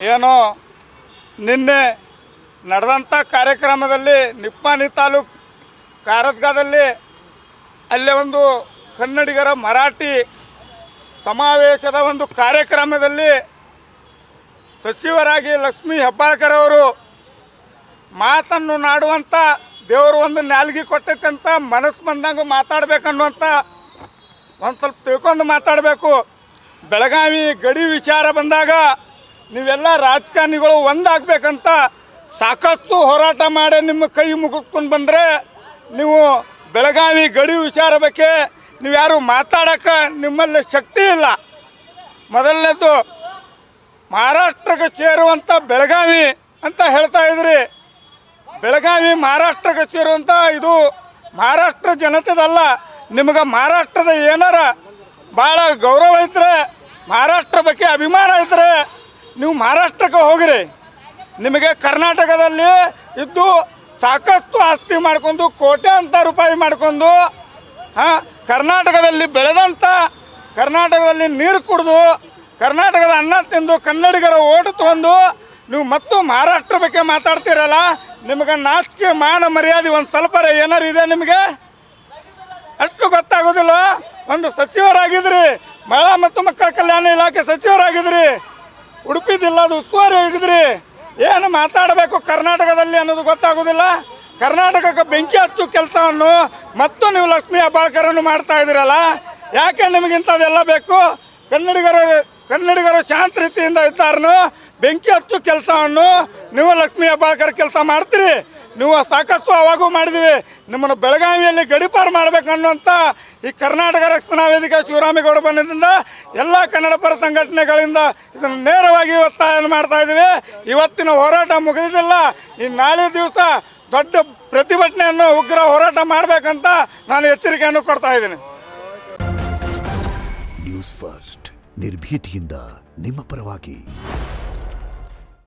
ಏನೋ ನಿನ್ನೆ ನಡೆದಂಥ ಕಾರ್ಯಕ್ರಮದಲ್ಲಿ ನಿಪ್ಪಾಣಿ ತಾಲೂಕು ಕಾರದ್ಗಾದಲ್ಲಿ ಅಲ್ಲೇ ಒಂದು ಕನ್ನಡಿಗರ ಮರಾಠಿ ಸಮಾವೇಶದ ಒಂದು ಕಾರ್ಯಕ್ರಮದಲ್ಲಿ ಸಚಿವರಾಗಿ ಲಕ್ಷ್ಮೀ ಹೆಬ್ಬಾಳ್ಕರ್ ಅವರು ಮಾತನ್ನು ನಾಡುವಂಥ ದೇವರು ಒಂದು ನಾಲ್ಗೆ ಕೊಟ್ಟೈತೆ ಅಂತ ಮನಸ್ಸು ಬಂದಂಗೆ ಮಾತಾಡಬೇಕನ್ನುವಂಥ ಒಂದು ಸ್ವಲ್ಪ ತಿಳ್ಕೊಂಡು ಮಾತಾಡಬೇಕು. ಬೆಳಗಾವಿ ಗಡಿ ವಿಚಾರ ಬಂದಾಗ ನೀವೆಲ್ಲ ರಾಜಕಾರಣಿಗಳು ಒಂದಾಗಬೇಕಂತ ಸಾಕಷ್ಟು ಹೋರಾಟ ಮಾಡಿ ನಿಮ್ಮ ಕೈ ಮುಗಿಸ್ಕೊಂಡು ಬಂದರೆ ನೀವು ಬೆಳಗಾವಿ ಗಡಿ ವಿಚಾರ ಬಗ್ಗೆ ನೀವು ಯಾರು ಮಾತಾಡೋಕ್ಕೆ ನಿಮ್ಮಲ್ಲಿ ಶಕ್ತಿ ಇಲ್ಲ. ಮೊದಲನೇದು ಮಹಾರಾಷ್ಟ್ರಕ್ಕೆ ಸೇರುವಂಥ ಬೆಳಗಾವಿ ಅಂತ ಹೇಳ್ತಾ ಇದ್ರಿ. ಬೆಳಗಾವಿ ಮಹಾರಾಷ್ಟ್ರಕ್ಕೆ ಸೇರುವಂಥ ಇದು ಮಹಾರಾಷ್ಟ್ರ ಜನತೆದಲ್ಲ. ನಿಮಗೆ ಮಹಾರಾಷ್ಟ್ರದ ಏನಾರ ಭಾಳ ಗೌರವ ಇದ್ದರೆ, ಮಹಾರಾಷ್ಟ್ರ ಬಗ್ಗೆ ಅಭಿಮಾನ ಇದ್ದರೆ ನೀವು ಮಹಾರಾಷ್ಟ್ರಕ್ಕೆ ಹೋಗಿರಿ. ನಿಮಗೆ ಕರ್ನಾಟಕದಲ್ಲಿ ಇದ್ದು ಸಾಕಷ್ಟು ಆಸ್ತಿ ಮಾಡ್ಕೊಂಡು ಕೋಟ್ಯಾಂತರ ರೂಪಾಯಿ ಮಾಡ್ಕೊಂಡು ಕರ್ನಾಟಕದಲ್ಲಿ ಬೆಳೆದಂಥ, ಕರ್ನಾಟಕದಲ್ಲಿ ನೀರು ಕುಡಿದು, ಕರ್ನಾಟಕದ ಅನ್ನ ತಿಂದು, ಕನ್ನಡಿಗರ ಓಟು ತೊಗೊಂಡು ನೀವು ಮತ್ತು ಮಹಾರಾಷ್ಟ್ರ ಬಗ್ಗೆ ಮಾತಾಡ್ತೀರಲ್ಲ, ನಿಮಗೆ ನಾಚಿಕೆ ಮಾನ ಮರ್ಯಾದೆ ಒಂದು ಸ್ವಲ್ಪ ಏನಾರು ಇದೆ ನಿಮಗೆ? ಅಷ್ಟು ಗೊತ್ತಾಗೋದಿಲ್ಲ. ಒಂದು ಸಚಿವರಾಗಿದ್ರಿ, ಮಹಿಳಾ ಮತ್ತು ಮಕ್ಕಳ ಕಲ್ಯಾಣ ಇಲಾಖೆ ಸಚಿವರಾಗಿದ್ರಿ, ಉಡುಪಿ ಜಿಲ್ಲಾದ ಉಸ್ತುವಾರಿ ಆಗಿದ್ರಿ, ಏನು ಮಾತಾಡಬೇಕು ಕರ್ನಾಟಕದಲ್ಲಿ ಅನ್ನೋದು ಗೊತ್ತಾಗೋದಿಲ್ಲ. ಕರ್ನಾಟಕಕ್ಕೆ ಬೆಂಕಿ ಹಚ್ಚು ಕೆಲಸವನ್ನು ಮತ್ತು ನೀವು ಲಕ್ಷ್ಮೀ ಹೆಬ್ಬಾಳ್ಕರನ್ನು ಮಾಡ್ತಾ ಇದ್ದೀರಲ್ಲ, ಯಾಕೆ ನಿಮಗಿಂಥದ್ದೆಲ್ಲ ಬೇಕು? ಕನ್ನಡಿಗರು ಶಾಂತ ರೀತಿಯಿಂದ ಇದ್ದಾರನು ಬೆಂಕಿ ಹಚ್ಚು ಕೆಲಸವನ್ನು ನೀವು ಲಕ್ಷ್ಮೀ ಹೆಬ್ಬಾಳ್ಕರ್ ಕೆಲಸ ಮಾಡ್ತೀರಿ. ನೀವು ಸಾಕಷ್ಟು ಅವಾಗೂ ಮಾಡಿದ್ವಿ. ನಿಮ್ಮನ್ನು ಬೆಳಗಾವಿಯಲ್ಲಿ ಗಡಿಪಾರು ಮಾಡಬೇಕನ್ನುವಂಥ ಈ ಕರ್ನಾಟಕ ರಕ್ಷಣಾ ವೇದಿಕೆ ಶಿವರಾಮೇಗೌಡ ಬಂದಿದ್ದರಿಂದ ಎಲ್ಲ ಕನ್ನಡ ಪರ ಸಂಘಟನೆಗಳಿಂದ ಇದನ್ನು ನೇರವಾಗಿ ಒತ್ತಾಯ ಮಾಡ್ತಾ ಇದ್ದೀವಿ. ಇವತ್ತಿನ ಹೋರಾಟ ಮುಗಿದಿಲ್ಲ. ಈ ನಾಳೆ ದಿವಸ ದೊಡ್ಡ ಪ್ರತಿಭಟನೆಯನ್ನು, ಉಗ್ರ ಹೋರಾಟ ಮಾಡಬೇಕಂತ ನಾನು ಎಚ್ಚರಿಕೆಯನ್ನು ಕೊಡ್ತಾ ಇದ್ದೀನಿ. ನ್ಯೂಸ್ ಫಸ್ಟ್ ನಿರ್ಭೀತಿಯಿಂದ ನಿಮ್ಮ ಪರವಾಗಿ.